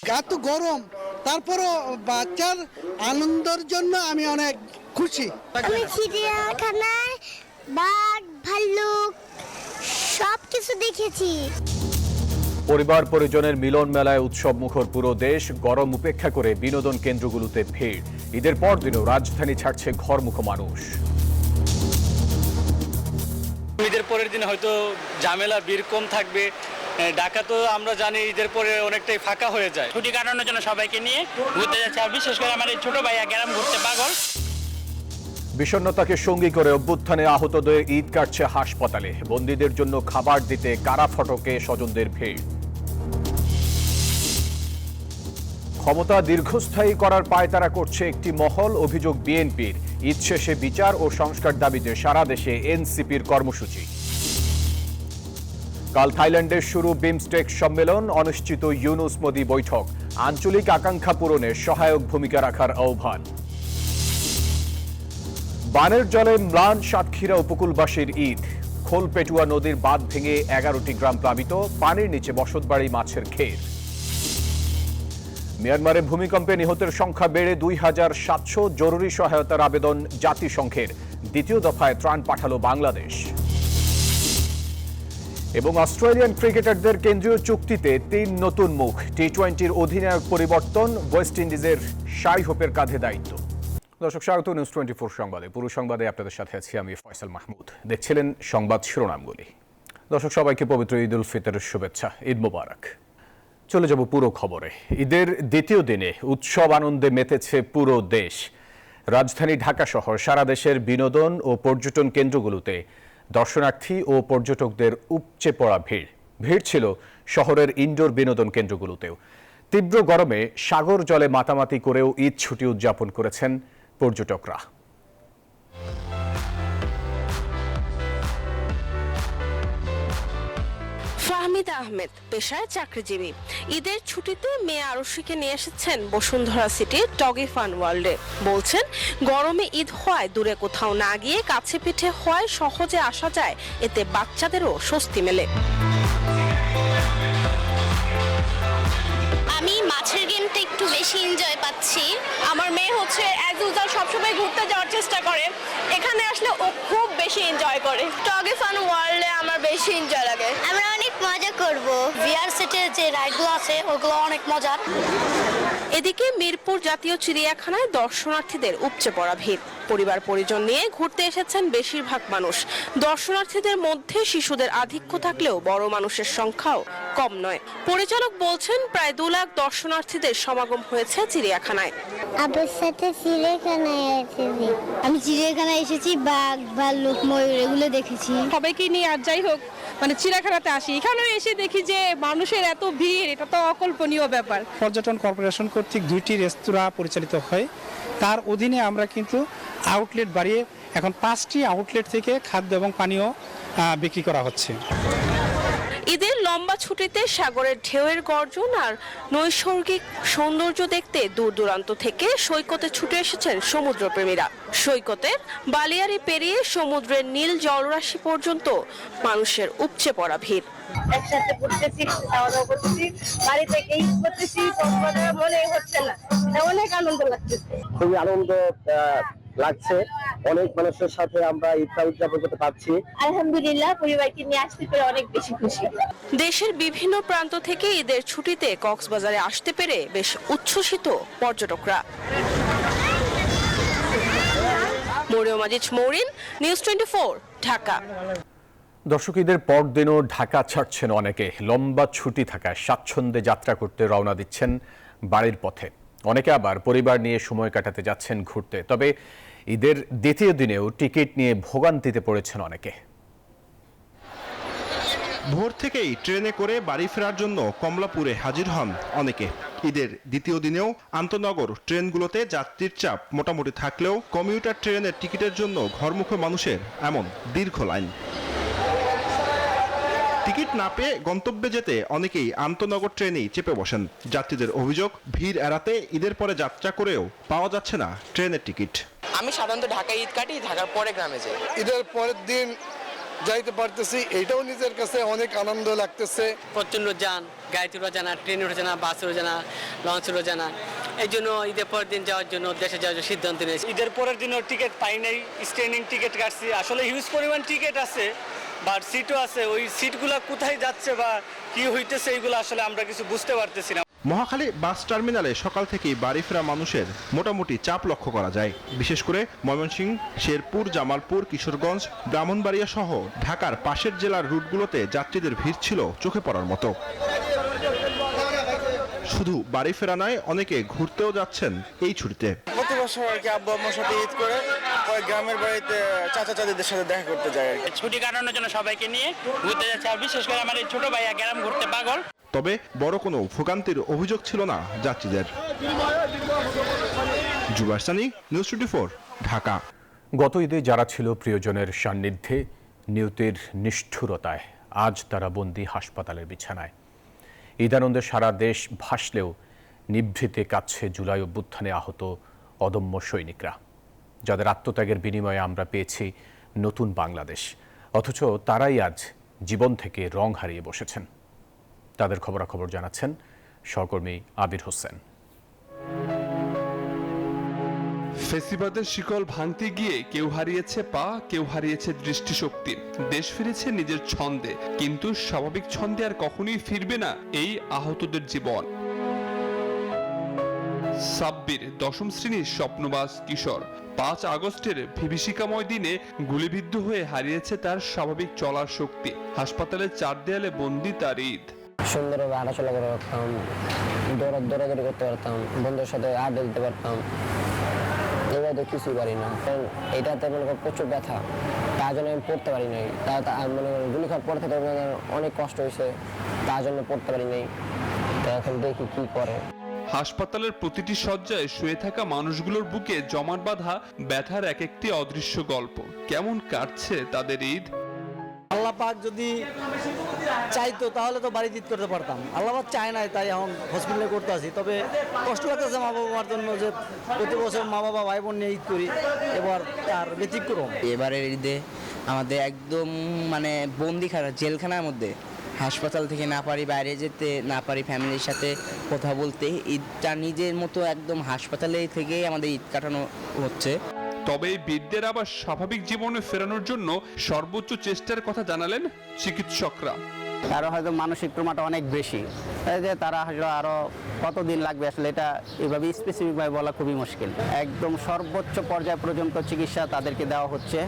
এত গরম, তারপরও বাচ্চার আনন্দের জন্য আমি অনেক খুশি। আমি চিড়িয়াখানায় বাঘ ভাল্লুক সব কিছু দেখেছি। পরিবার পরিজনের মিলন মেলায় উৎসব মুখর পুরো দেশ। গরম উপেক্ষা করে বিনোদন কেন্দ্রগুলোতে ভিড়। ঈদের পরদিনও রাজধানী ছাড়ছে ঘরমুখো মানুষ। ঈদের পরের দিন হয়তো ঝামেলা ভিড় কম থাকবে। ঢাকা তো আমরা জানি ঈদের পরে অনেকটাই ফাঁকা হয়ে যায়। ছুটি কাটানোর জন্য সবাইকে নিয়ে ঘুরতে যাচ্ছে, আর বিশেষ করে আমার এই ছোট ভাইয়া গ্রাম ঘুরতে পাগল। বিষণ্ণতাকে সঙ্গী করে অভ্যুত্থানে আহতদের ঈদ কাটছে হাসপাতালে। বন্দীদের জন্য খাবার দিতে কারা ফটকে স্বজনদের ভিড়। ক্ষমতা দীর্ঘস্থায়ী করার পায়তারা করছে একটি মহল। অভিযোগ বিএনপির। ঈদ শেষে বিচার ও সংস্কার দাবিতে সারা দেশে এনসিপির কর্মসূচি। কাল থাইল্যান্ডের শুরু বিমস্টেক সম্মেলন। অনিশ্চিত ইউনুস মোদি বৈঠক। আঞ্চলিক আকাঙ্ক্ষা পূরণে সহায়ক ভূমিকা রাখার আহ্বান। বানের জলে ম্লান সাতক্ষীরা উপকূলবাসীর ঈদ। খোলপেটুয়া নদীর বাঁধ ভেঙে 11টি গ্রাম প্লাবিত। পানির নিচে বসতবাড়ি, মাছের ঘের। মিয়ানমারে ভূমিকম্পে নিহতের সংখ্যা বেড়ে 2700। জরুরি সহায়তার আবেদন জাতিসংঘের। দ্বিতীয় দফায় ত্রাণ পাঠালো বাংলাদেশ। এবং অস্ট্রেলিয়ান ক্রিকেটারদের কেন্দ্রীয় চুক্তিতে 3 নতুন মুখ। টি-20-র অধিনায়ক পরিবর্তন। ওয়েস্ট ইন্ডিজের শাই হোপের কাঁধে দায়িত্ব। দর্শক, স্বাগত নিউজ 24 সংবাদে। পুরো সংবাদে আপনাদের সাথে আছি আমি ফয়সাল মাহমুদ। দেখছিলেন সংবাদ শিরোনামগুলি। দর্শক, সবাইকে পবিত্র ঈদ উল ফিতরের শুভেচ্ছা। ঈদ মোবারক। চলে যাব পুরো খবরে। ঈদের দ্বিতীয় দিনে উৎসব আনন্দে মেতেছে পুরো দেশ। রাজধানী ঢাকা সহ সারা দেশের বিনোদন ও পর্যটন কেন্দ্রগুলোতে দর্শনার্থী ও পর্যটকদের উপচে পড়া ভিড়। ভিড় ছিল শহরের ইনডোর বিনোদন কেন্দ্রগুলোতেও। তীব্র গরমে সাগর জলে মাতামাতি করেও ঈদ ছুটি উদযাপন করেছেন পর্যটকরা। ফাহমিদা আহমেদ পেশায় চাকরিজীবী। ঈদের ছুটিতে মেয়ে আরশিকে নিয়ে এসেছেন বসুন্ধরা সিটির টগি ফান ওয়ার্ল্ডে। বলছেন, গরমে ঈদ হওয়ায় দূরে কোথাও না গিয়ে কাছে পিঠে হওয়ায় সহজে আসা যায়, এতে বাচ্চাদেরও স্বস্তি মেলে। আমি মাছের গেমটা একটু বেশি এনজয় পাচ্ছি। আমার মেয়ে হচ্ছে অ্যাজ ইউজুয়াল সবসময় ঘুরতে যাওয়ার চেষ্টা করে, এখানে আসলে ও খুব বেশি এনজয় করে। টগি ফান ওয়ার্ল্ডে আমার বেশি এনজয় লাগে। আমরা অনেক মজা করব। ভিআর সেটের যে রাইডগুলো আছে ওগুলো অনেক মজার। এদিকে মিরপুর জাতীয় চিড়িয়াখানায় দর্শনার্থীদের উপচে পড়া ভিড়। পরিবার পরিজন নিয়ে ঘুরতে এসেছেন বেশিরভাগ মানুষ। দর্শনার্থীদের মধ্যে শিশুদের আধিক্য থাকলেও বড় মানুষের সংখ্যাও কম নয়। পরিচালক বলছেন, প্রায় 2 লাখ দর্শনার্থীদের সমাগম হয়েছে চিড়িয়াখানায়। আবার সাথে চিড়িয়াখানায় এসেছি। আমি চিড়িয়াখানায় এসেছি, বাঘ ভাল্লুক ময়ূর এগুলো দেখেছি। সবাইকে নিয়ে আর যাই হোক চিড়িয়াখানাতে আসি, এখানে এসে দেখি যে মানুষের এত ভিড়, এটা তো অকল্পনীয় ব্যাপার। পর্যটন কর্পোরেশন কর্তৃক 2টি রেস্তোরাঁ পরিচালিত হয়। তার অধীনে আমরা কিন্তু আউটলেট বাড়িয়ে এখন 5টি আউটলেট থেকে খাদ্য এবং পানীয় বিক্রি করা হচ্ছে। ঈদের লম্বা ছুটিতে সাগরের ঢেউয়ের গর্জন আর নৈসর্গিক সৌন্দর্য দেখতে দূর দূরান্ত থেকে সৈকতে ছুটে এসেছেন সমুদ্রপ্রেমীরা। সৈকতের বালিয়াড়ি পেরিয়ে সমুদ্রের নীল জলরাশি পর্যন্ত মানুষের উপচে পড়া ভিড়। একসাথে ঘুরতেছি, খাওয়া দাওয়া করতেছি, বাড়ি থেকেই করতেছি, মনে হচ্ছে না, অনেক আনন্দ লাগতেছে। খুবই আনন্দ লাগছে। অনেক মানুষের সাথে আমরা ঈদটা উদযাপন করতে পারছি। আলহামদুলিল্লাহ, পরিবারকে নিয়ে আসতে পেরে অনেক বেশি খুশি। দেশের বিভিন্ন প্রান্ত থেকে ঈদের ছুটিতে কক্সবাজারে আসতে পেরে বেশ উচ্ছ্বসিত পর্যটকরা। মরিয়ম আজিজ মৌরিন, নিউজ 24, ঢাকা। দর্শক, ঈদের পরদিনও ঢাকা ছাড়ছেন অনেকে। লম্বা ছুটি থাকায় স্বাচ্ছন্দ্যে যাত্রা করতে রওনা দিচ্ছেন বাড়ির পথে। অনেকে আবার পরিবার নিয়ে সময় কাটাতে যাচ্ছেন ঘুরতে। তবে ঈদের দ্বিতীয় দিনেও টিকিট নিয়ে ভোগান্তিতে পড়েছেন অনেকে। ভোর থেকেই ট্রেনে করে বাড়ি ফেরার জন্য কমলাপুরে হাজির হন অনেকে। ঈদের দ্বিতীয় দিনেও আন্তনগর ট্রেনগুলোতে যাত্রীর চাপ মোটামুটি থাকলেও কমিউটার ট্রেনের টিকিটের জন্য ঘরমুখী মানুষের এমন দীর্ঘ লাইন। টিকিট না পেয়ে গন্তব্যে যেতে অনেকেই আন্তনগর ট্রেনেই চেপে বসেন। যাত্রীদের অভিযোগ, ভিড় এড়াতে ঈদের পরে যাত্রা করেও পাওয়া যাচ্ছে না ট্রেনের টিকিট। আমি সাধারণত ঢাকায় ঈদ কাটি, ঢাকার পরে গ্রামে যাই। ঈদের পরের দিন যাইতে পারতেছি, এটাও নিজের কাছে অনেক আনন্দ লাগতেছে। প্রচণ্ড যান, গাড়িতে উঠে না, ট্রেনে উঠে না, বাসে উঠে না, লঞ্চে উঠে না। এই জন্য ঈদের পরের দিন যাওয়ার জন্য দেশে যাওয়ার জন্য সিদ্ধান্ত নিয়েছি। ঈদের পরের দিনও টিকিট পাই নাই, স্ট্যান্ডিং টিকিট কাটছি। আসলে হিউজ পরিমাণ টিকিট আছে, বাট সিটও আছে। ওই সিটগুলা কোথায় যাচ্ছে বা কি হইতেছে এইগুলো আসলে আমরা কিছু বুঝতে পারতেছি না। মহাখালী বাস টার্মিনালে সকাল থেকেই বাড়ি ফেরা মানুষের মোটামুটি চাপ লক্ষ্য করা যায়। বিশেষ করে ময়মনসিংহ, শেরপুর, জামালপুর, কিশোরগঞ্জ, ব্রাহ্মণবাড়িয়া সহ ঢাকার পাশের জেলার রুটগুলোতে যাত্রীদের ভিড় ছিল চোখে পড়ার মতো। শুধু বাড়ি ফেরা নয়, অনেকে ঘুরতেও যাচ্ছেন এই ছুটিতে। প্রতি বছর আর কি আব্বু আম্মুর সাথে ঈদ করে গ্রামের বাড়িতে চাচা চাচিদের সাথে দেখা করতে যায় আর কি। ছুটি কাটানোর জন্য সবাইকে নিয়ে ঘুরতে যাচ্ছে, আর বিশেষ করে আমার এই ছোট ভাইয়া গ্রাম ঘুরতে পাগল। তবে বড় কোনো ভোগান্তির অভিযোগ ছিল না যাত্রীদের। জুবায়ের সানি, নিউজ 24, ঢাকা। গত ঈদে যারা ছিল প্রিয়জনের সান্নিধ্যে, নিয়তির নিষ্ঠুরতায় আজ তারা বন্দী হাসপাতালের বিছানায়। ঈদানন্দে সারা দেশ ভাসলেও নিভৃতে কাটছে জুলাই অভ্যুত্থানে আহত অদম্য সৈনিকরা, যাদের আত্মত্যাগের বিনিময়ে আমরা পেয়েছি নতুন বাংলাদেশ। অথচ তারাই আজ জীবন থেকে রং হারিয়ে বসেছেন। তাদের খবরাখবর জানাচ্ছেন সহকর্মী আবির হোসেন। ফেসিবাদের শিকল ভাঙতে গিয়ে কেউ হারিয়েছে পা, কেউ হারিয়েছে দৃষ্টিশক্তি। দেশ ফিরেছে নিজের ছন্দে, কিন্তু স্বাভাবিক ছন্দে আর কখনোই ফিরবে না এই আহতদের জীবন। সাব্বির 10ম শ্রেণীর স্বপ্নবাজ কিশোর 5 আগস্টের বিভীষিকাময় দিনে গুলিবিদ্ধ হয়ে হারিয়েছে তার স্বাভাবিক চলার শক্তি। হাসপাতালের 4 দেয়ালে বন্দী তার ঈদ। সুন্দরভাবে হাঁটাচলা করে রাখতাম, দৌড়াদৌড়ি করতে পারতাম, বন্ধুদের সাথে আড্ডা দিতে পারতাম। এবার তো কিছুই পারি না, কারণ এটাতে মনে করেন প্রচুর ব্যথা, তার জন্য আমি পড়তে পারি নাই। মনে করেন গুলি খাওয়ার পর থেকে অনেক কষ্ট হয়েছে, তার জন্য পড়তে পারি নাই। তো এখন দেখি কি করে। হাসপাতালের প্রতিটি শয্যায় শুয়ে থাকা মানুষগুলোর বুকে জমাট বাঁধা ব্যথার এক একটি অদৃশ্য গল্প। কেমন কাটছে তাদের ঈদ? আল্লাহ পাক যদি চাইতো তাহলে তো বাড়ি ঈদ করতে পারতাম। আল্লাহ পাক চায় নাই, তাই এখন হসপিটালে করতে আসি। তবে কষ্ট লাগতেছে মা বাবার জন্য, যে প্রতি বছর মা বাবা ভাই বোন নিয়ে ঈদ করি, এবার তার ব্যতিক্রম। এবারের ঈদে আমাদের একদম মানে বন্দিখানা, জেলখানার মধ্যে, হাসপাতাল থেকে না পারি বাইরে যেতে, না পারি ফ্যামিলির সাথে কথা বলতে। ঈদটা নিজের মতো একদম হাসপাতালে থেকেই আমাদের ঈদ কাটানো হচ্ছে। তবে এই বীরদের আবার স্বাভাবিক জীবনে ফেরানোর জন্য সর্বোচ্চ চেষ্টার কথা জানালেন চিকিৎসকরা। তারা হয়তো মানসিক ট্রমাটা অনেক বেশি, যে তারা হয়তো আরো কতদিন লাগবে আসলে এটা এভাবে স্পেসিফিকভাবে বলা খুবই মুশকিল। একদম সর্বোচ্চ পর্যায় পর্যন্ত চিকিৎসা তাদেরকে দেওয়া হচ্ছে,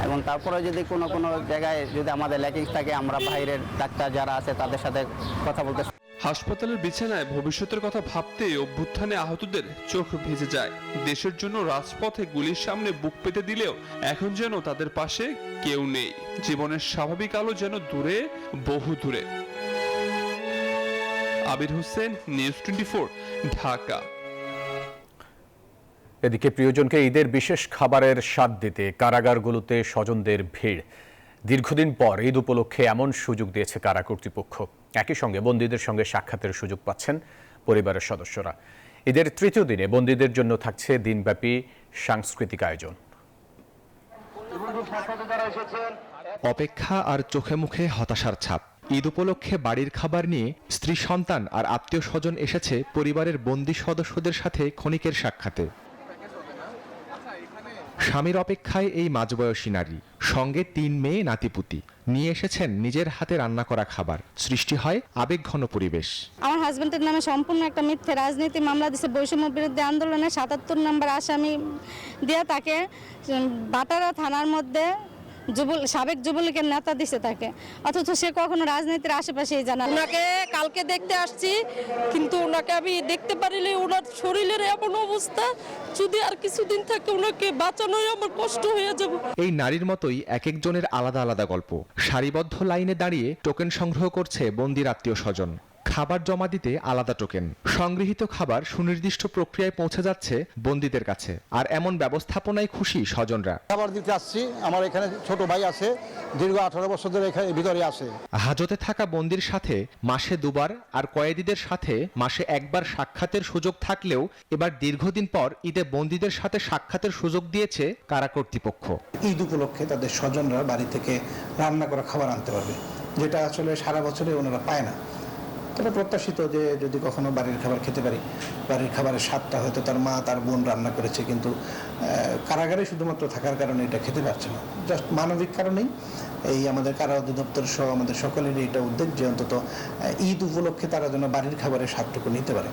এবং তারপরে যদি কোনো জায়গায় যদি আমাদের ল্যাকিংস থাকে, আমরা বাইরের ডাক্তার যারা আছে তাদের সাথে কথা বলতে। হাসপাতালের বিছানায় ভবিষ্যতের কথা ভাবতে অভ্যুত্থানে আহতদের চোখ ভিজে যায়। দেশের জন্য রাজপথে গুলির সামনে বুক পেতে দিলেও এখন যেন তাদের পাশে কেউ নেই। জীবনের স্বাভাবিক আলো যেন দূরে, বহু দূরে। আবির হোসেন, নিউজ 24, ঢাকা। এদিকে প্রিয়জনকে ঈদের বিশেষ খাবারের স্বাদ দিতে কারাগারগুলোতে স্বজনদের ভিড়। দীর্ঘদিন পর ঈদ উপলক্ষে এমন সুযোগ দিয়েছে কারা কর্তৃপক্ষ। একই সঙ্গে বন্দীদের সঙ্গে সাক্ষাতের সুযোগ পাচ্ছেন পরিবারের সদস্যরা। ঈদের তৃতীয় দিনে বন্দীদের জন্য থাকছে দিনব্যাপী সাংস্কৃতিক আয়োজন। অপেক্ষা আর চোখে মুখে হতাশার ছাপ। ঈদ উপলক্ষে বাড়ির খাবার নিয়ে স্ত্রী, সন্তান আর আত্মীয় স্বজন এসেছে পরিবারের বন্দী সদস্যদের সাথে ক্ষণিকের সাক্ষাতে। স্বামীর অপেক্ষায় এই মাঝবয়সী নারী, সঙ্গে 3 মেয়ে নাতিপুতি নিয়ে এসেছেন নিজের হাতে রান্না করা খাবার। সৃষ্টি হয় আবেগঘন পরিবেশ। আমার হাজবেন্ডের নামে সম্পূর্ণ একটা মিথ্যে রাজনীতি মামলা দিয়েছে। বৈষম্য বিরোধী আন্দোলনে 77 নম্বর আসামি দিয়ে তাকে বাটারা থানার মধ্যে সাবেক যুবলীগের নেতা দিছে তাকে, অথচ সে কখনো রাজনীতির আশেপাশেই জানা। ওনাকে কালকে দেখতে আসছি, কিন্তু ওনাকে আমি দেখতে পারিনি। ওনার শরীরের এমন অবস্থা, যদি আর কিছুদিন থাকে ওনাকে বাঁচানোই আমার কষ্ট হয়ে যাবে। এই নারীর মতোই এক একজনের আলাদা আলাদা গল্প। সারিবদ্ধ লাইনে দাঁড়িয়ে টোকেন সংগ্রহ করছে বন্দির আত্মীয় স্বজন। খাবার জমা দিতে আলাদা টোকেন। সংগৃহীত খাবার সুনির্দিষ্ট প্রক্রিয়ায় পৌঁছে যাচ্ছে বন্দীদের কাছে, আর এমন ব্যবস্থাপনায় খুশি স্বজনরা। খাবার দিতে আসছি, আমার এখানে ছোট ভাই আছে, দীর্ঘ 18 বছর ধরে এখানে ভিতরে আছে। হাজতে থাকা বন্দীর সাথে মাসে 2 বার আর কয়েদিদের সাথে মাসে 1 বার সাক্ষাতের সুযোগ থাকলেও এবার দীর্ঘদিন পর ঈদে বন্দীদের সাথে সাক্ষাতের সুযোগ দিয়েছে কারা কর্তৃপক্ষ। ঈদ উপলক্ষে তাদের স্বজনরা বাড়ি থেকে রান্না করা খাবার আনতে পারবে, যেটা আসলে সারা বছরে ওনারা পায় না। তবে প্রত্যাশিত যে যদি কখনো বাড়ির খাবার খেতে পারি, বাড়ির খাবারের স্বাদটা হয়তো তার মা তার বোন রান্না করেছে, কিন্তু কারাগারে শুধুমাত্র থাকার কারণে এটা খেতে পারছে না। জাস্ট মানবিক কারণেই এই আমাদের কারা অধিদপ্তর সহ আমাদের সকলেরই এটা উদ্যোগ যে অন্তত ঈদ উপলক্ষে তারা যেন বাড়ির খাবারের স্বাদটুকু নিতে পারে।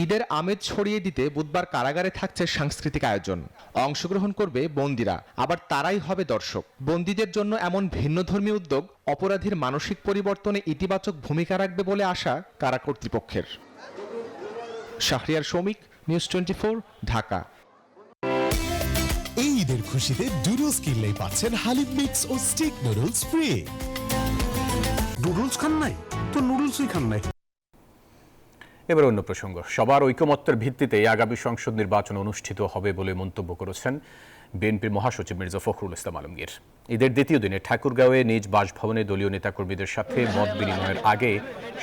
ঈদের আমেজ ছড়িয়ে দিতে বুধবার কারাগারে থাকছে সাংস্কৃতিক আয়োজন। অংশগ্রহণ করবে বন্দীরা, আবার তারাই হবে দর্শক। বন্দীদের জন্য এমন ভিন্নধর্মী উদ্যোগ অপরাধীর মানসিক পরিবর্তনে ইতিবাচক ভূমিকা রাখবে বলে আশা কারা কর্তৃপক্ষের। শাহরিয়ার শৌমিক, নিউজ 24, ঢাকা। এই ঈদের খুশিতে ডুডলস কিনলেই পাচ্ছেন হালিম মিক্স ও স্টিক নুডলস ফ্রি। নুডলস খান নাই তো নুডলসই খান নাই। এবার অন্য প্রসঙ্গ। সবার ঐকমত্যের ভিত্তিতে আগামী সংসদ নির্বাচন অনুষ্ঠিত হবে বলে মন্তব্য করেছেন বিএনপির মহাসচিব মির্জা ফখরুল ইসলাম আলমগীর। ঈদের দ্বিতীয় দিনে ঠাকুরগাঁওয়ে নিজ বাসভবনে দলীয় নেতাকর্মীদের সাথে মত বিনিময়ের আগে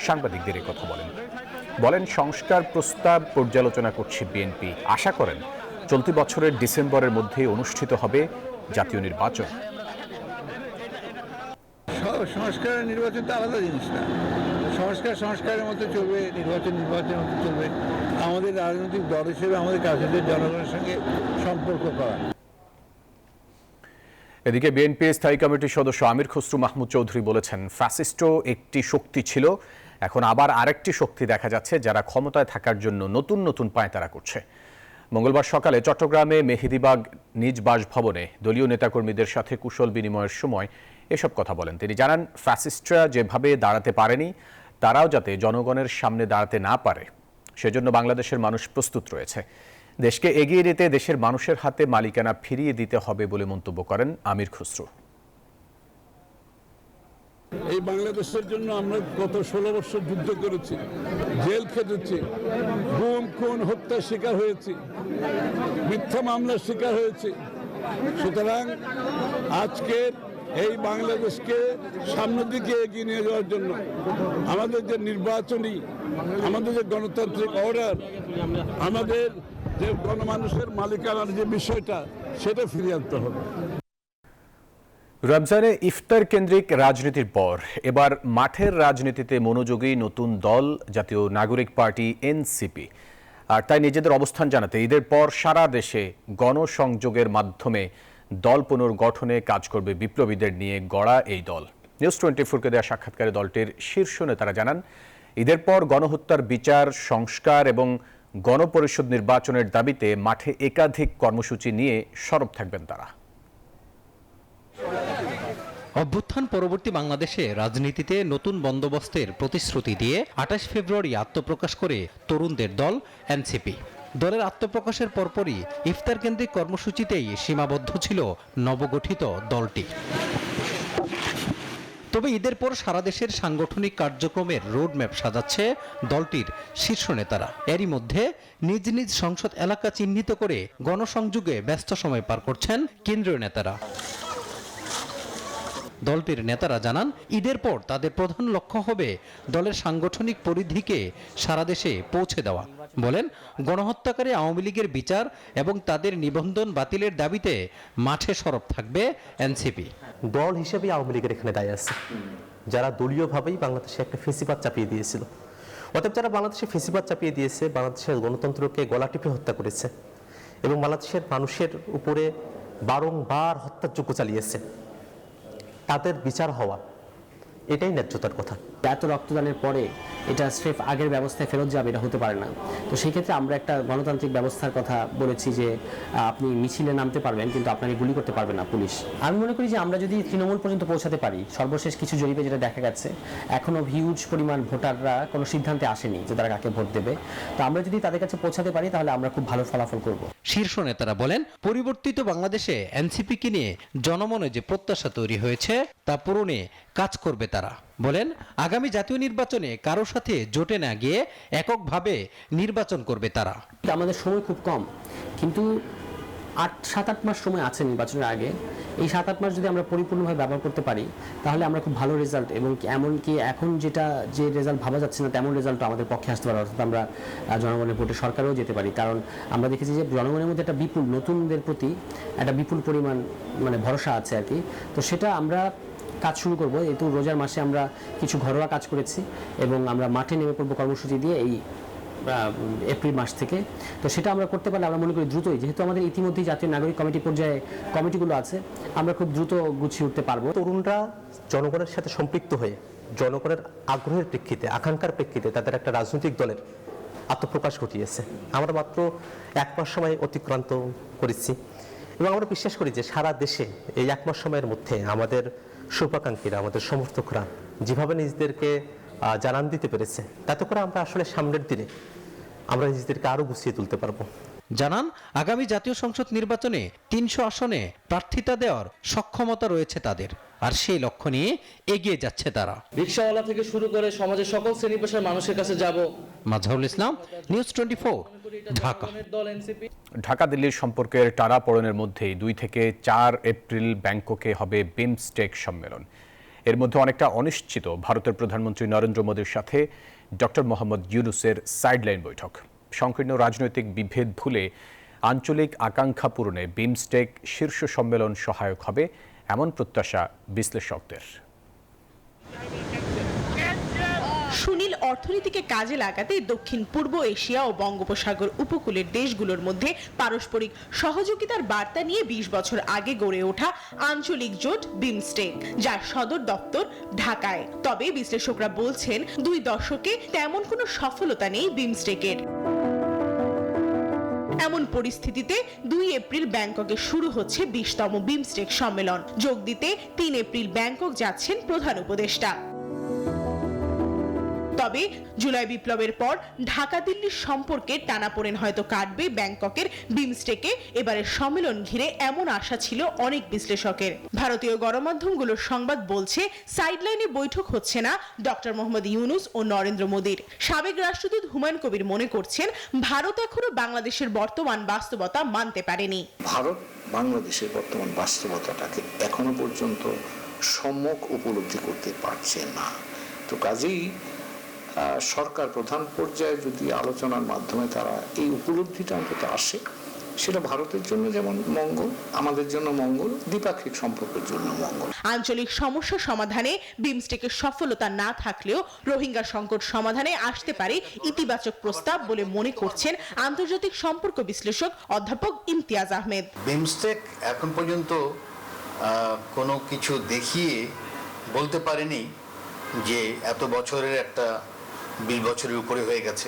সাংবাদিকদের কথা বলেন সংস্কার প্রস্তাব পর্যালোচনা করছে বিএনপি। আশা করেন চলতি বছরের ডিসেম্বরের মধ্যে অনুষ্ঠিত হবে জাতীয় নির্বাচন। সংস্কারের নির্বাচন তো আলাদা জিনিস না। সংস্কারের মতো চলবে, নির্বাচনের মতো চলবে। আমাদের রাজনৈতিক দল হিসেবে আমাদের কাজ হচ্ছে জনগণের সঙ্গে সম্পর্ক করা। এদিকে বিএনপির স্থায়ী কমিটির সদস্য আমির খসরু মাহমুদ চৌধুরী বলেছেন, ফ্যাসিস্টও একটি শক্তি ছিল, এখন আবার আরেকটি শক্তি দেখা যাচ্ছে যারা ক্ষমতায় থাকার জন্য নতুন নতুন পায়তারা করছে। মঙ্গলবার সকালে চট্টগ্রামে মেহেদিবাগ নিজ বাসভবনে দলীয় নেতাকর্মীদের সাথে কুশল বিনিময়ের সময় এসব কথা বলেন তিনি। জানান, ফ্যাসিস্টরা যেভাবে দাঁড়াতে পারেনি তারাও যাতে জনগণের সামনে দাঁড়াতে না পারে সেজন্য বাংলাদেশের মানুষ প্রস্তুত রয়েছে। দেশকে এগিয়ে নিতে দেশের মানুষের হাতে মালিকানা ফিরিয়ে দিতে হবে বলে মন্তব্য করেন আমির খসরু। এই বাংলাদেশের জন্য আমরা গত 16 বছর যুদ্ধ করেছি, জেল খেটেছি, গুম খুন হত্যার শিকার হয়েছি, মিথ্যা মামলার শিকার হয়েছি। সুতরাং আজকের এই বাংলাদেশকে সামনের দিকে এগিয়ে নিয়ে যাওয়ার জন্য আমাদের যে নির্বাচনী, আমাদের যে গণতান্ত্রিক অর্ডার, আমাদের যে গণমানুষের মালিকানার যে বিষয়টা, সেটা ফিরিয়ে আনতে হবে। রমজানে ইফতার কেন্দ্রিক রাজনীতির পর এবার মাঠের রাজনীতিতে মনোযোগী নতুন দল জাতীয় নাগরিক পার্টি এনসিপি। আর তাই নিজেদের অবস্থান জানাতে ঈদের পর সারা দেশে গণসংযোগের মাধ্যমে দল পুনর্গঠনে কাজ করবে বিপ্লবীদের নিয়ে গড়া এই দল। নিউজ 24-কে দেওয়া সাক্ষাৎকারে দলটির শীর্ষ নেতারা জানান, ঈদের পর গণহত্যার বিচার, সংস্কার এবং গণপরিষদ নির্বাচনের দাবিতে মাঠে একাধিক কর্মসূচি নিয়ে সরব থাকবেন তারা। অভ্যুত্থান পরবর্তী বাংলাদেশে রাজনীতিতে নতুন বন্দোবস্তের প্রতিশ্রুতি দিয়ে 28 ফেব্রুয়ারি আত্মপ্রকাশ করে তরুণদের দল এনসিপি। দলের আত্মপ্রকাশের পরপরই ইফতার কেন্দ্রিক কর্মসূচিতেই সীমাবদ্ধ ছিল নবগঠিত দলটি। তবে ঈদের পর সারা দেশের সাংগঠনিক কার্যক্রমের রোডম্যাপ সাজাচ্ছে দলটির শীর্ষ নেতারা। এরই মধ্যে নিজ নিজ সংসদ এলাকা চিহ্নিত করে গণসংযোগে ব্যস্ত সময় পার করছেন কেন্দ্রীয় নেতারা। দলটির নেতারা জানান, ঈদের পর তাদের প্রধান লক্ষ্য হবে দলের সাংগঠনিক পরিধিকে সারা দেশে পৌঁছে দেওয়া। বলেন, গণহত্যাকারী আওয়ামী লীগের বিচার এবং তাদের নিবন্ধন বাতিলের দাবিতে মাঠে সরব থাকবে এনসিপি। দল হিসেবে আওয়ামী লীগের এখানে দায় আছে, যারা দলীয়ভাবেই বাংলাদেশে একটা ফেসিবাদ চাপিয়ে দিয়েছিল। অতএব যারা বাংলাদেশে ফেসিবাদ চাপিয়ে দিয়েছে, বাংলাদেশের গণতন্ত্রকে গলা টিপে হত্যা করেছে এবং বাংলাদেশের মানুষের উপরে বারংবার হত্যাযজ্ঞ চালিয়েছে, তাদের বিচার হওয়া এটাই ন্যায্যতার কথা। এত রক্তদানের পরে এটা স্রেফ আগের ব্যবস্থায় ফেরত যাবে, এটা হতে পারে না। তো সেই ক্ষেত্রে আমরা একটা গণতান্ত্রিক ব্যবস্থার কথা বলেছি যে আপনি মিছিলে নামতে পারবেন, কিন্তু আপনাকে গুলি করতে পারবে না পুলিশ। আমি মনে করি যে আমরা যদি তৃণমূল পর্যন্ত পৌঁছাতে পারি, সর্বশেষ কিছু জরিপে যেটা দেখা গেছে, এখনো হিউজ পরিমাণ ভোটাররা কোনো সিদ্ধান্তে আসেনি যে তারা কাকে ভোট দেবে। তো আমরা যদি তাদের কাছে পৌঁছাতে পারি তাহলে আমরা খুব ভালো ফলাফল করব। শীর্ষ নেতারা বলেন, পরিবর্তিত বাংলাদেশে এনসিপিকে নিয়ে জনমনে যে প্রত্যাশা তৈরি হয়েছে তা পূরণে কাজ করবে তারা। বলেন, আগামী জাতীয় নির্বাচনে কারো সাথে জোটে না গিয়ে এককভাবে নির্বাচন করবে তারা। আমাদের সময় খুব কম, কিন্তু 7-8 মাস সময় আছে নির্বাচনের আগে। এই 7-8 মাস যদি আমরা পরিপূর্ণভাবে ব্যবহার করতে পারি তাহলে আমরা খুব ভালো রেজাল্ট, এবং এমনকি এখন যে রেজাল্ট ভাবা যাচ্ছে না তেমন রেজাল্ট আমাদের পক্ষে আসতে পারে, অর্থাৎ আমরা জনগণের ভোটে সরকারেও যেতে পারি। কারণ আমরা দেখেছি যে জনগণের মধ্যে একটা বিপুল, নতুনদের প্রতি একটা বিপুল পরিমাণ ভরসা আছে আর কি। তো সেটা আমরা কাজ শুরু করবো। যেহেতু রোজার মাসে আমরা কিছু ঘরোয়া কাজ করেছি এবং আমরা মাঠে নেমে পড়বো কর্মসূচি দিয়ে এই এপ্রিল মাস থেকে। তো সেটা আমরা করতে পারলে আমরা মনে করি দ্রুতই, যেহেতু আমাদের ইতিমধ্যেই জাতীয় নাগরিক কমিটি পর্যায়ে কমিটিগুলো আছে, আমরা খুব দ্রুত গুছিয়ে উঠতে পারবো। তরুণরা জনগণের সাথে সম্পৃক্ত হয়ে জনগণের আগ্রহের প্রেক্ষিতে, আকাঙ্ক্ষার প্রেক্ষিতে তাদের একটা রাজনৈতিক দলের আত্মপ্রকাশ ঘটিয়েছে। আমরা মাত্র 1 মাস সময় অতিক্রান্ত করেছি এবং আমরা বিশ্বাস করি যে সারা দেশে এই 1 মাস সময়ের মধ্যে আমাদের শুভাকাঙ্ক্ষীরা, আমাদের সমর্থকরা যেভাবে নিজেদেরকে জানান দিতে পেরেছে, তাতে করে আমরা আসলে সামনের দিনে আমরা নিজেদেরকে আরো গুছিয়ে তুলতে পারবো। জানান, আগামী জাতীয় সংসদ নির্বাচনে 300 আসনে প্রার্থিতা দেওয়ার সক্ষমতা রয়েছে তাদের, আর সেই লক্ষ্য নিয়ে এগিয়ে যাচ্ছে তারা। রিকশাওয়ালা থেকে শুরু করে সমাজের সকল শ্রেণী পেশার মানুষের কাছে যাব। মাজহারুল ইসলাম, নিউজ 24, ঢাকা। ঢাকা দিল্লির সম্পর্কের টানাপোড়েনের মধ্যেই 2 থেকে 4 এপ্রিল ব্যাংককে হবে বিমস্টেক সম্মেলন। এর মধ্যে অনেকটা অনিশ্চিত ভারতের প্রধানমন্ত্রী নরেন্দ্র মোদীর সাথে ডক্টর মোহাম্মদ ইউনূসের সাইডলাইন বৈঠক। সংকীর্ণ রাজনৈতিক বিভেদ ভুলে আঞ্চলিক আকাঙ্ক্ষা পূরণে বিমস্টেক শীর্ষ সম্মেলন সহায়ক হবে এমন প্রত্যাশা বিশ্লেষকদের। সুনীল অর্থনীতিকে কাজে লাগাতে দক্ষিণ পূর্ব এশিয়া ও বঙ্গোপসাগর উপকূলের দেশগুলোর মধ্যে পারস্পরিক সহযোগিতার বার্তা নিয়ে 20 বছর আগে গড়ে ওঠা আঞ্চলিক জোট বিমস্টেক, যার সদর দপ্তর ঢাকায়। তবে বিশ্লেষকরা বলছেন 2 দশকে তেমন কোনো সফলতা নেই বিমস্টেকের। এমন পরিস্থিতিতে 2 এপ্রিল ব্যাংককে শুরু হচ্ছে 20তম বিমস্টেক সম্মেলন। যোগ দিতে 3 এপ্রিল ব্যাংকক যাচ্ছেন প্রধান উপদেষ্টা। তবে জুলাই বিপ্লবের পর ঢাকা দিল্লির সম্পর্কে টানাপোড়েন হয়তো কাটবে ব্যাংককের বিমস্টেকে এবারের সম্মেলন ঘিরে এমন আশা ছিল অনেক বিশ্লেষকের। ভারতীয় গণমাধ্যমগুলোর সংবাদ বলছে, সাইডলাইনে বৈঠক হচ্ছে না ডক্টর মোহাম্মদ ইউনূস ও নরেন্দ্র মোদীর। সাবেক রাষ্ট্রদূত হুমায়ুন কবির মনে করছেন, ভারত এখনো বাংলাদেশের বর্তমান বাস্তবতা মানতে পারেনি। ভারত বাংলাদেশের বর্তমান বাস্তবতাটাকে এখনো পর্যন্ত সম্যক উপলব্ধি করতে পারছে না। তো কাজেই সরকার প্রধান পর্যায়ে যদি আলোচনার মাধ্যমে তারা এই উপলব্ধিটা অন্তত আসে, সেটা ভারতের জন্য যেমন মঙ্গল, আমাদের জন্য মঙ্গল, দ্বিপাক্ষিক সম্পর্কের জন্য মঙ্গল। আঞ্চলিক সমস্যা সমাধানে বিমস্টেকের সফলতা না থাকলেও রোহিঙ্গা সংকট সমাধানে আসতে পারে ইতিবাচক প্রস্তাব বলে মনে করছেন আন্তর্জাতিক সম্পর্ক বিশ্লেষক অধ্যাপক ইমতিয়াজ আহমেদ। বিমস্টেক এখন পর্যন্ত কোনো কিছু দেখিয়ে বলতে পারেনি যে এত বছরের একটা 20 বছরের উপরে হয়ে গেছে,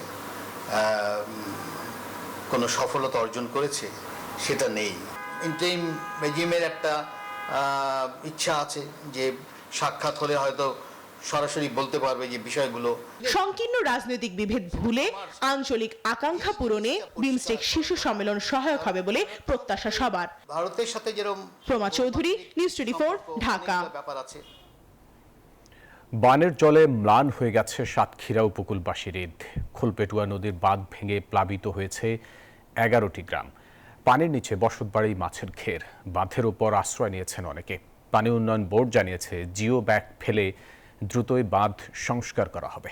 কোনো সফলতা অর্জন করেছে, সেটা নেই। ইন্টারিম রেজিমের একটা ইচ্ছা আছে যে সাক্ষাৎ হলে হয়তো সরাসরি বলতে পারবে যে বিষয়গুলো। সংকীর্ণ রাজনৈতিক বিভেদ ভুলে আঞ্চলিক আকাঙ্ক্ষা পূরণে বিমস্টেক শীর্ষ সম্মেলন সহায়ক হবে বলে প্রত্যাশা সবার। ভারতের সাথে যেরকম। প্রমা চৌধুরী, নিউজ 24, ঢাকা। ব্যাপার আছে। বানের জলে ম্লান হয়ে গেছে সাতক্ষীরা উপকূলবাসীর ঈদ। খোলপেটুয়া নদীর বাঁধ ভেঙে প্লাবিত হয়েছে 11টি গ্রাম। পানির নিচে বসতবাড়ি, মাছের ঘের। বাঁধের ওপর আশ্রয় নিয়েছেন অনেকে। পানি উন্নয়ন বোর্ড জানিয়েছে, জিও ব্যাগ ফেলে দ্রুতই বাঁধ সংস্কার করা হবে।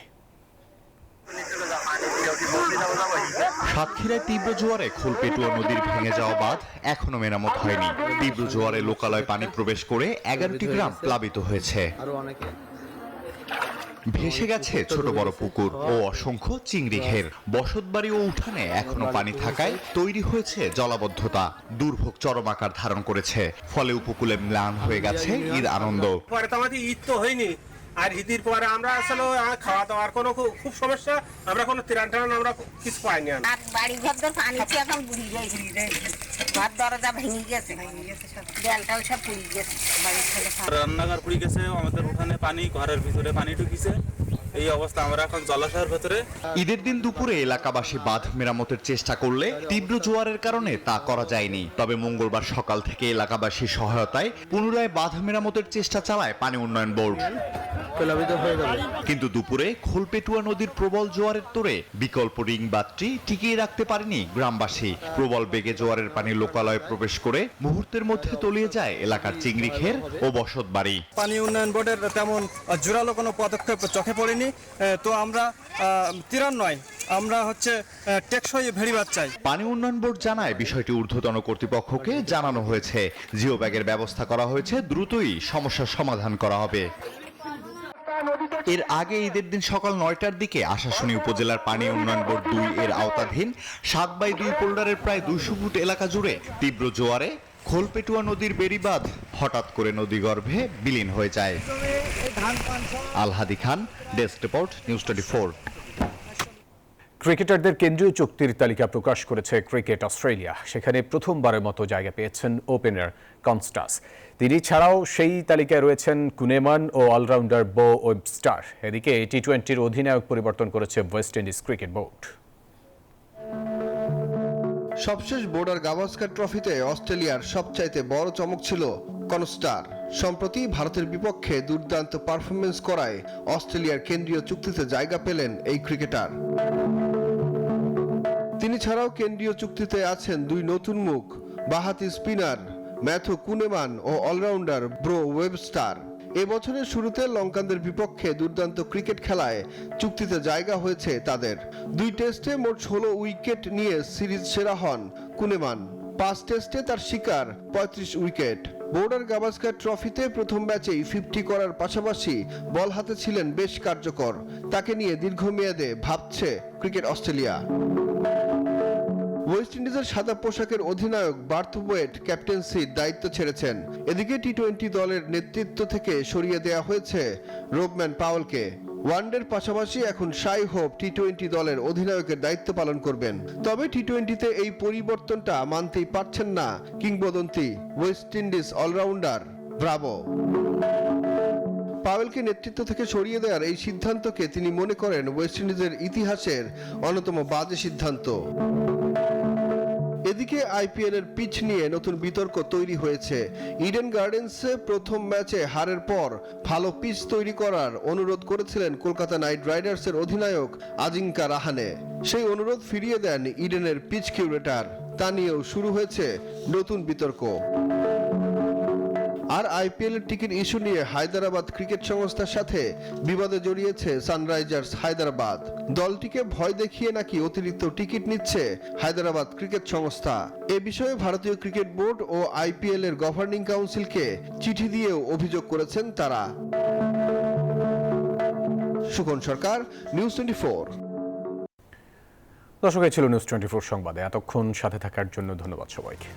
সাতক্ষীরায় তীব্র জোয়ারে খোলপেটুয়া নদীর ভেঙে যাওয়া বাঁধ এখনো মেরামত হয়নি। তীব্র জোয়ারে লোকালয়ে পানি প্রবেশ করে 11টি গ্রাম প্লাবিত হয়েছে। ভেসে গেছে ছোট বড় পুকুর ও অসংখ্য চিংড়ি ঘের। বসতবাড়ি ও উঠানে এখনো পানি থাকায় তৈরি হয়েছে জলাবদ্ধতা। দুর্ভোগ চরম আকার ধারণ করেছে, ফলে উপকূলে ম্লান হয়ে গেছে ঈদ আনন্দ। ঈদ তো হয়নি, আর ঈদের পরে আমরা আসলে খাওয়া দাওয়ার কোনো খুব সমস্যা, আমরা কোনো ত্রাণ আমরা কিছু পাইনি। বাড়ি ঘর পানি এখন বুড়ি গেছে, ঘর দরজা ভেঙে গেছে, দেয়ালটাও সব পুড়ে গেছে, রান্নাঘর পুড়ে গেছে, আমাদের উঠানে পানি, ঘরের ভিতরে পানি ঢুকিছে, এই অবস্থা, আমরা এখন জলাশয়ের ভেতরে। ঈদের দিন দুপুরে এলাকাবাসী বাঁধ মেরামতের চেষ্টা করলে তীব্র জোয়ারের কারণে তা করা যায়নি। তবে মঙ্গলবার সকাল থেকে এলাকাবাসীর সহায়তায় পুনরায় বাঁধ মেরামতের চেষ্টা চালায় পানি উন্নয়ন বোর্ড। কিন্তু দুপুরে খোলপেটুয়া নদীর প্রবল জোয়ারের তোড়ে বিকল্প রিং বাঁধটি টিকিয়ে রাখতে পারেনি গ্রামবাসী। প্রবল বেগে জোয়ারের পানি লোকালয়ে প্রবেশ করে মুহূর্তের মধ্যে তলিয়ে যায় এলাকার চিংড়ি ঘের ও বসতবাড়ি। পানি উন্নয়ন বোর্ডের তেমন জোরালো কোনো পদক্ষেপ চোখে পড়েনি। তো আমরা ত্রাণ নয়, আমরা টেকসই ভেড়িবাঁধ চাই। পানি উন্নয়ন বোর্ড জানায় বিষয়টি ঊর্ধ্বতন কর্তৃপক্ষকে জানানো হয়েছে। জিও ব্যাগের ব্যবস্থা করা হয়েছে, দ্রুতই সমস্যার সমাধান করা হবে। এর আগে ঈদের দিন সকাল 9টার দিকে আশাশুনি উপজেলার পানি উন্নয়ন বোর্ড 2 এর আওতাধীন 7/2 পোল্ডারের প্রায় 200 ফুট এলাকা জুড়ে তীব্র জোয়ারে খোলপেটুয়া নদীর বেড়িবাঁধ হঠাৎ করে নদীগর্ভে বিলীন হয়ে যায়। আলহাদি খান, ডেস্ক রিপোর্ট, নিউজ 24। ক্রিকেটারদের কেন্দ্রীয় চুক্তির তালিকা প্রকাশ করেছে ক্রিকেট অস্ট্রেলিয়া। সেখানে প্রথমবারের মতো জায়গা পেয়েছেন ওপেনার কনস্টাস। তিনি ছাড়াও সেই তালিকায় রয়েছেন কুনেমান ও অলরাউন্ডার বো ওয়েবস্টার। এদিকে টি-20-র অধিনায়ক পরিবর্তন করেছে ওয়েস্ট ইন্ডিজ ক্রিকেট বোর্ড। সবশেষ বোর্ডার গাভাস্কার ট্রফিতে অস্ট্রেলিয়ার সবচাইতে বড় চমক ছিল কনস্টার। সম্প্রতি ভারতের বিপক্ষে দুর্দান্ত পারফরমেন্স করায় অস্ট্রেলিয়ার কেন্দ্রীয় চুক্তিতে জায়গা পেলেন এই ক্রিকেটার। তিনি ছাড়াও কেন্দ্রীয় চুক্তিতে আছেন 2 নতুন মুখ, বাঁহাতি স্পিনার ম্যাথু কুনেমান ও অলরাউন্ডার ব্রো ওয়েবস্টার। এবছরের শুরুতে লঙ্কানদের বিপক্ষে দুর্দান্ত ক্রিকেট খেলায় চুক্তিতে জায়গা হয়েছে তাদের। 2 টেস্টে মোট 16 উইকেট নিয়ে সিরিজ সেরা হন কুনেমান। 5 টেস্টে তার শিকার 35 উইকেট। বোর্ডার গাভাস্কার ট্রফিতে প্রথম ম্যাচেই 50 করার পাশাপাশি বল হাতে ছিলেন বেশ কার্যকর। তাকে নিয়ে দীর্ঘমেয়াদে ভাবছে ক্রিকেট অস্ট্রেলিয়া। ওয়েস্ট ইন্ডিজের সাদা পোশাকের অধিনায়ক বার্থওয়েট ক্যাপ্টেন্সির দায়িত্ব ছেড়েছেন। এদিকে টি-20 দলের নেতৃত্ব থেকে সরিয়ে দেওয়া হয়েছে রোবম্যান পাওয়েলকে। ওয়ানডের পাশাপাশি এখন শাই হোপ টি-20 দলের অধিনায়কের দায়িত্ব পালন করবেন। তবে টি-20-তে এই পরিবর্তনটা মানতেই পারছেন না কিংবদন্তি ওয়েস্ট ইন্ডিজ অলরাউন্ডার ব্রাভো। পাওয়েলকে নেতৃত্ব থেকে সরিয়ে দেওয়ার এই সিদ্ধান্তকে তিনি মনে করেন ওয়েস্ট ইন্ডিজের ইতিহাসের অন্যতম বাজে সিদ্ধান্ত। এদিকে আইপিএল এর পিচ নিয়ে নতুন বিতর্ক তৈরি হয়েছে। ইডেন গার্ডেন্সে প্রথম ম্যাচে হারের পর ভালো পিচ তৈরি করার অনুরোধ করেছিলেন কলকাতা নাইট রাইডার্সের অধিনায়ক আজিঙ্কা রাহানে। সেই অনুরোধ ফিরিয়ে দেন ইডেনের পিচ কিউরেটর। তা নিয়েও শুরু হয়েছে নতুন বিতর্ক। আর আইপিএল এর টিকিট ইস্যু নিয়ে হায়দ্রাবাদ ক্রিকেট সংস্থার সাথে বিবাদে জড়িয়েছে সানরাইজার্স হায়দ্রাবাদ। দলটিকে ভয় দেখিয়ে নাকি অতিরিক্ত টিকিট নিচ্ছে হায়দ্রাবাদ ক্রিকেট সংস্থা। এ বিষয়ে ভারতীয় ক্রিকেট বোর্ড ও আইপিএল এর গভর্নিং কাউন্সিলকে চিঠি দিয়েও অভিযোগ করেছেন তারা। সুখন সরকার, নিউজ 24। দর্শক, এই ছিল নিউজ 24 সংবাদে। এতক্ষণ সাথে থাকার জন্য ধন্যবাদ সবাইকে।